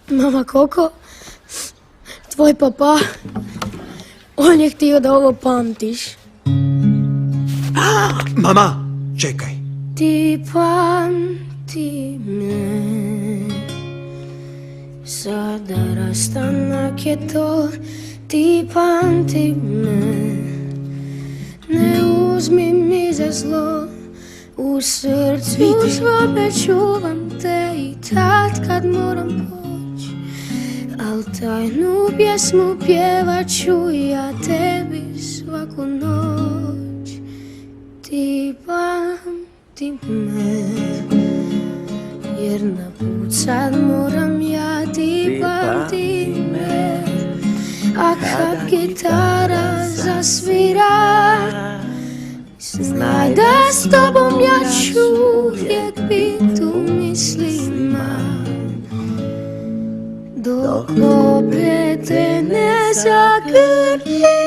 Mama Koko, tvoj papa, on je htio da ovo pamtiš. Mama, čekaj. Ti pamti me, sada rastanak je to, ti pamti me, ne uzmi mi za zlo, u srcu svome čuvam te i tad kad moram poći, al tajnu pjesmu pjevat ću ja tebi svaku noć. Ti pamti me, jer na put sad moram ja, ti pamti me, a kad gitara zasvira, znaj da s tobom ja ću uvijek bit u mislima, dok opet te ne zagrlim.